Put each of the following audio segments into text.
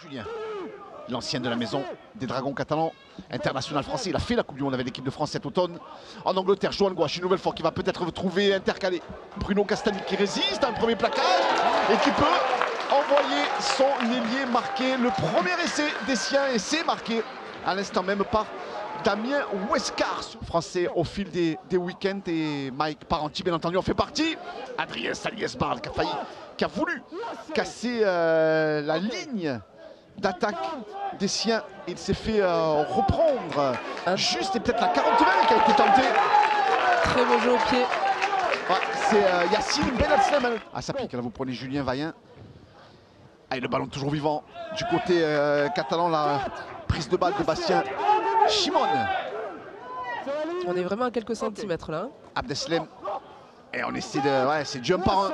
Julien, l'ancien de la maison des Dragons catalans, international français. Il a fait la Coupe du Monde avec l'équipe de France cet automne. En Angleterre, Johan Gouache, une nouvelle fois qui va peut-être trouver intercalé Bruno Castagni qui résiste à un premier plaquage et qui peut envoyer son ailier marquer le premier essai des siens. Et c'est marqué à l'instant même par Damien Wescar, français au fil des week-ends, et Mike Parenti bien entendu en fait partie. Adrien Salies-Barle qui a voulu casser la ligne d'attaque des siens. Il s'est fait reprendre juste, et peut-être la 40e qui a été tentée. Très beau jeu au pied. Ouais, c'est Yacine Benaslem. Ah, ça pique, là vous prenez Julien Vaillant. Ah, et le ballon toujours vivant du côté catalan, la prise de balle de Bastien Chimon. On est vraiment à quelques centimètres là. Abdeslem. Et on essaie de. Ouais, c'est du 1 par 1.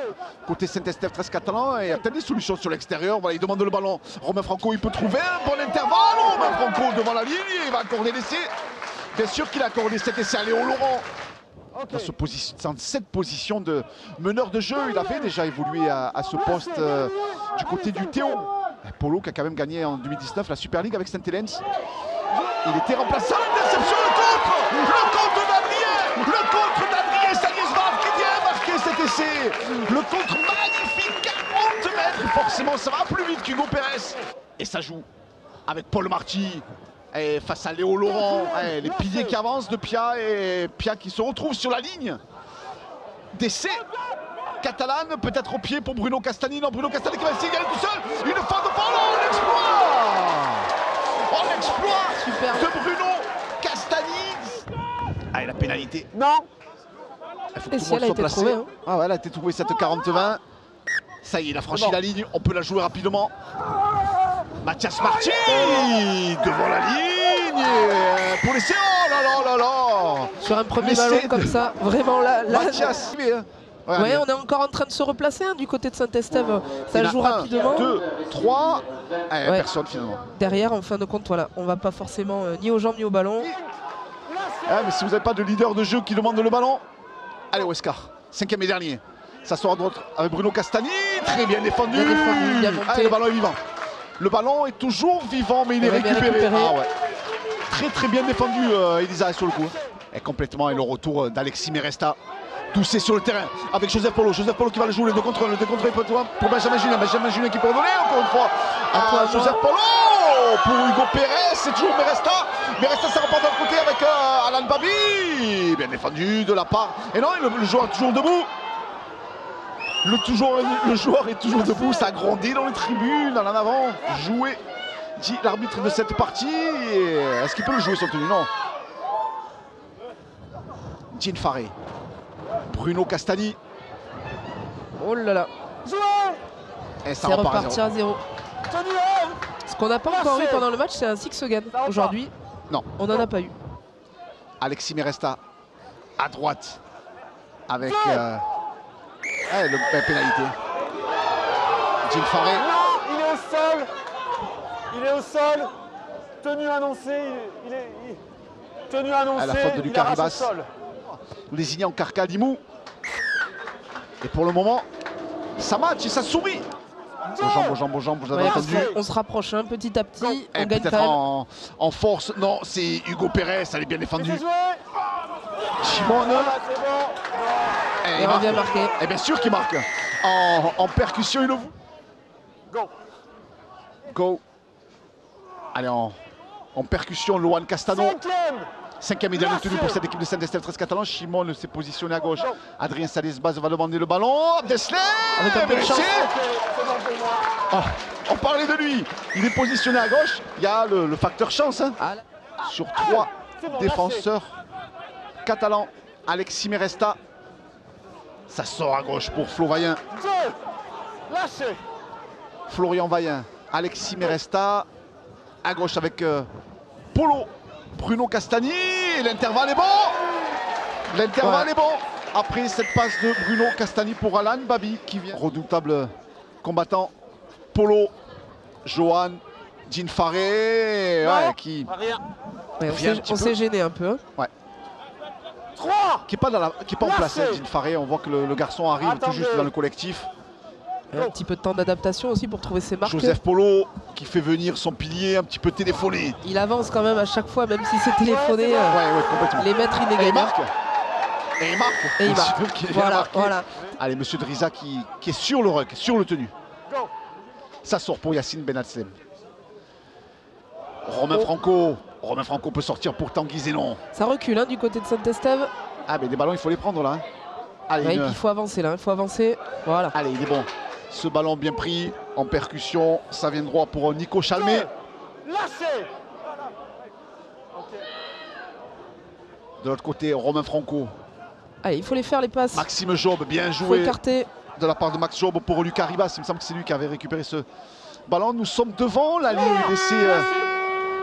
Côté Saint-Estèphe 13 catalan. Et il y a peut-être des solutions sur l'extérieur. Voilà, il demande le ballon. Romain Franco, il peut trouver un bon intervalle. Romain Franco devant la ligne. Il va accorder l'essai. Bien sûr qu'il a accordé cet essai à Léo Laurent. Dans cette position de meneur de jeu, il avait déjà évolué à ce poste du côté du Théo. Polo qui a quand même gagné en 2019 la Super League avec Saint-Helens. Il était remplaçant, l'interception, le contre d'Adrien, le contre d'Adrien Salies-Barle qui vient marquer cet essai. Le contre magnifique, 40 mètres, forcément ça va plus vite qu'Hugo Pérez. Et ça joue avec Paul Marty. Et face à Léo Laurent, les piliers qui avancent de Pia, et Pia qui se retrouve sur la ligne d'essai catalane, peut-être au pied pour Bruno Castagni. Non, Bruno Castagni qui va essayer d'y aller tout seul. Une fin de ballon, l'exploit de Bruno Castagni. Ah, et la pénalité. Non. Il faut que Et tout si le elle a monde soit été placé. trouvée, hein. Ah ouais, elle a été trouvée cette 40-20. Ça y est, il a franchi la ligne, on peut la jouer rapidement. Mathias Marty devant la ligne pour l'essai. Oh là là là là. Sur un premier ballon comme ça, vraiment là. Mathias. Ouais, on est encore en train de se replacer hein, du côté de Saint-Estève. Ça joue rapidement. 2, 3. Ouais. Personne finalement. Derrière, en fin de compte, voilà, on va pas forcément ni aux jambes ni au ballon. Mais si vous n'avez pas de leader de jeu qui demande le ballon, allez Wescar, 5e et dernier. Ça sort à droite avec Bruno Castagni, très bien défendu. Le ballon est vivant. Le ballon est toujours vivant, mais il est récupéré. Ah ouais. Très très bien défendu Elisa sur le coup. Et complètement, et le retour d'Alexis Meresta. Toussé sur le terrain avec Joseph Polo. Joseph Polo qui va le jouer, le 2 contre 1. Le 2 contre 1 pour Benjamin Julien. Benjamin Julien qui peut redonner encore une fois à Joseph Polo. Pour Hugo Pérez, c'est toujours Meresta. Meresta, ça repart d'un côté avec Alan Babi. Bien défendu de la part. Et non, le joueur est toujours debout. Le joueur est toujours debout, ça grondit dans les tribunes, en avant. Jouer, dit l'arbitre de cette partie. Est-ce qu'il peut le jouer sur tenue? Non. Jean Faré. Bruno Castagni. Oh là là. Et ça c'est repart reparti à 0. Ce qu'on n'a pas encore eu pendant le match, c'est un six again. Aujourd'hui, non, on n'en a pas eu. Alexis Meresta à droite avec la pénalité. Jean Faré. Non, il est au sol. Il est au sol. Tenue annoncée. Tenue annoncée. À la faute de Lucas Ribas. Désigné en Carcadimou. Et pour le moment, ça match et ça sourit. Aux jambes, vous avez entendu. On se rapproche hein, petit à petit. On gagne peut-être quand même. En force. Non, c'est Hugo Pérez, elle est bien défendue. Chimon. Et on vient marquer. Et bien sûr qu'il marque. En percussion, il le voit. Go. Allez, en percussion, Loan Castano. 5e et dernier tenu pour cette équipe de Saint-Estèphe 13 catalan. Chimon s'est positionné à gauche. Adrien Salies-Barle va demander le ballon. Abdeslem. Avec un peu de chance. On parlait de lui. Il est positionné à gauche. Il y a le facteur chance. Hein. Sur 3 défenseurs catalans. Alexis Meresta. Ça sort à gauche pour Flo Vaillant. Florian Vaillant. Alexis Meresta. À gauche avec Polo. Bruno Castagni, l'intervalle est bon. L'intervalle est bon. Après cette passe de Bruno Castagni pour Alan Babi qui vient. Redoutable combattant. Polo, Johan, Jean Faré, qui on s'est gêné un peu. Ouais. Qui n'est pas en place, Jean Faré. On voit que le garçon arrive tout juste dans le collectif. Un petit peu de temps d'adaptation aussi pour trouver ses marques. Joseph Polo qui fait venir son pilier un petit peu téléphoné. Il avance quand même à chaque fois, même si c'est téléphoné. Ouais, complètement. Les mètres, il Et les il gagne. marque. Et il marque. Et il Monsieur marque. qui vient Voilà, marquer. voilà. Allez, monsieur Driza qui est sur le ruck, sur le tenu. Ça sort pour Yacine Benatzem. Romain Franco. Romain Franco peut sortir pour Tanguy Zénon. Ça recule hein, du côté de Saint-Estève. Ah, mais des ballons, il faut les prendre là. Allez, Ouais, il faut avancer là, il faut avancer. Voilà. Allez, il est bon. Ce ballon bien pris en percussion, ça vient droit pour Nico Chalmé. Lâchez. De l'autre côté, Romain Franco. Allez, il faut les faire les passes. Maxime Job, bien Il faut joué écarter. de la part de Max Job pour Lucas Ribas. Il me semble que c'est lui qui avait récupéré ce ballon. Nous sommes devant la ligne d'essai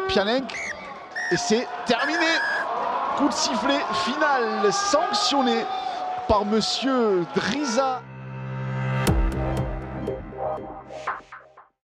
Pianenc. Et c'est terminé. Coup de sifflet final sanctionné par monsieur Driza.